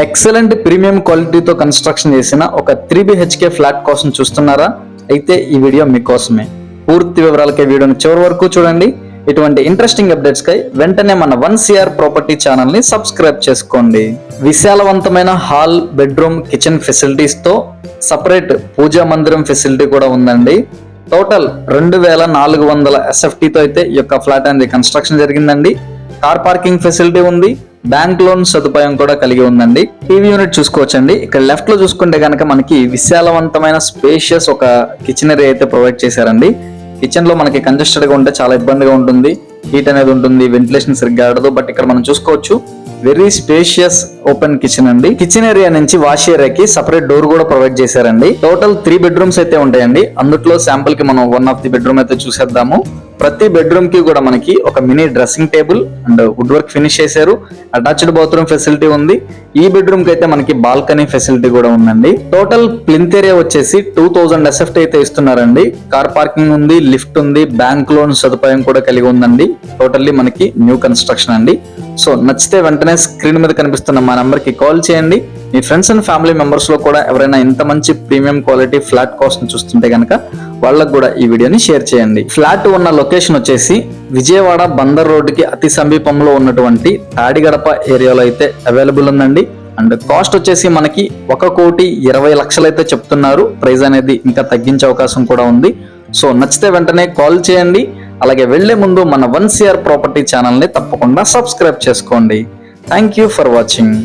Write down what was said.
Excellent premium క్వాలిటీతో construction చేసిన ఒక 3BHK ఫ్లాట్ కోసం చూస్తున్నారా? అయితే ఈ వీడియో మీకోసమే. పూర్తి వివరాలకే వీడియోని చివరి వరకు చూడండి. ఇటువంటి ఇంట్రెస్టింగ్ అప్డేట్స్ కై వెంటనే మన 1CR ప్రాపర్టీ ఛానల్ ని సబ్స్క్రైబ్ చేసుకోండి. విశాలవంతమైన హాల్, బెడ్రూమ్, కిచెన్ ఫెసిలిటీస్ తో సపరేట్ పూజా మందిరం ఫెసిలిటీ కూడా ఉందండి. టోటల్ 2400 SFT తో అయితే ఈ యొక్క ఫ్లాట్ అనేది కన్స్ట్రక్షన్ జరిగిందండి. కార్ పార్కింగ్ ఫెసిలిటీ ఉంది. బ్యాంక్ లోన్ సదుపాయం కూడా కలిగి ఉందండి. టీవీ యూనిట్ చూసుకోవచ్చండి. ఇక్కడ లెఫ్ట్ లో చూసుకుంటే కనుక మనకి విశాలవంతమైన స్పేషియస్ ఒక కిచెన్ ఏరియా అయితే ప్రొవైడ్ చేశారండి. కిచెన్ లో మనకి కంజెస్టెడ్ గా ఉంటే చాలా ఇబ్బందిగా ఉంటుంది. హీట్ అనేది ఉంటుంది, వెంటిలేషన్ సరిగ్గా ఆడదు. బట్ ఇక్కడ మనం చూసుకోవచ్చు వెరీ స్పేషియస్ ఓపెన్ కిచెన్ అండి. కిచెన్ ఏరియా నుంచి వాష్ ఏరియాకి సపరేట్ డోర్ కూడా ప్రొవైడ్ చేశారండి. టోటల్ 3 బెడ్రూమ్స్ అయితే ఉంటాయండి. అందులో శాంపుల్ కి మనం వన్ ఆఫ్ ది బెడ్రూమ్ అయితే చూసేద్దాము. ప్రతి బెడ్రూమ్ కి కూడా మనకి ఒక mini dressing table and wood work finish చేశారు. అటాచ్డ్ బాత్రూమ్ ఫెసిలిటీ ఉంది. ఈ బెడ్రూమ్ కి అయితే మనకి బాల్కనీ ఫెసిలిటీ కూడా ఉందండి. టోటల్ ప్లింత్ ఏరియా వచ్చేసి 2000 SFT అయితే ఇస్తున్నారండి. కార్ పార్కింగ్ ఉంది, లిఫ్ట్ ఉంది, బ్యాంక్ లోన్ సదుపాయం కూడా కలిగి ఉందండి. టోటల్లీ మనకి న్యూ కన్స్ట్రక్షన్ అండి. సో నచ్చితే వెంటనే స్క్రీన్ మీద కనిపిస్తున్న మా నెంబర్ కి కాల్ చేయండి. మీ ఫ్రెండ్స్ అండ్ ఫ్యామిలీ మెంబర్స్ లో కూడా ఎవరైనా ఇంత మంచి ప్రీమియం క్వాలిటీ ఫ్లాట్ కోసం చూస్తుంటే కనుక వాళ్ళకు కూడా ఈ వీడియోని షేర్ చేయండి. ఫ్లాట్ ఉన్న లొకేషన్ వచ్చేసి విజయవాడ బందర్ రోడ్డుకి అతి సమీపంలో ఉన్నటువంటి తాడిగడప ఏరియాలో అయితే అవైలబుల్ ఉందండి. అండ్ కాస్ట్ వచ్చేసి మనకి 1,20,00,000 అయితే చెప్తున్నారు. ప్రైస్ అనేది ఇంకా తగ్గించే అవకాశం కూడా ఉంది. సో నచ్చితే వెంటనే కాల్ చేయండి. అలాగే వెళ్లే ముందు మన 1CR ప్రాపర్టీ ఛానల్ ని తప్పకుండా సబ్స్క్రైబ్ చేసుకోండి. Thank you for watching.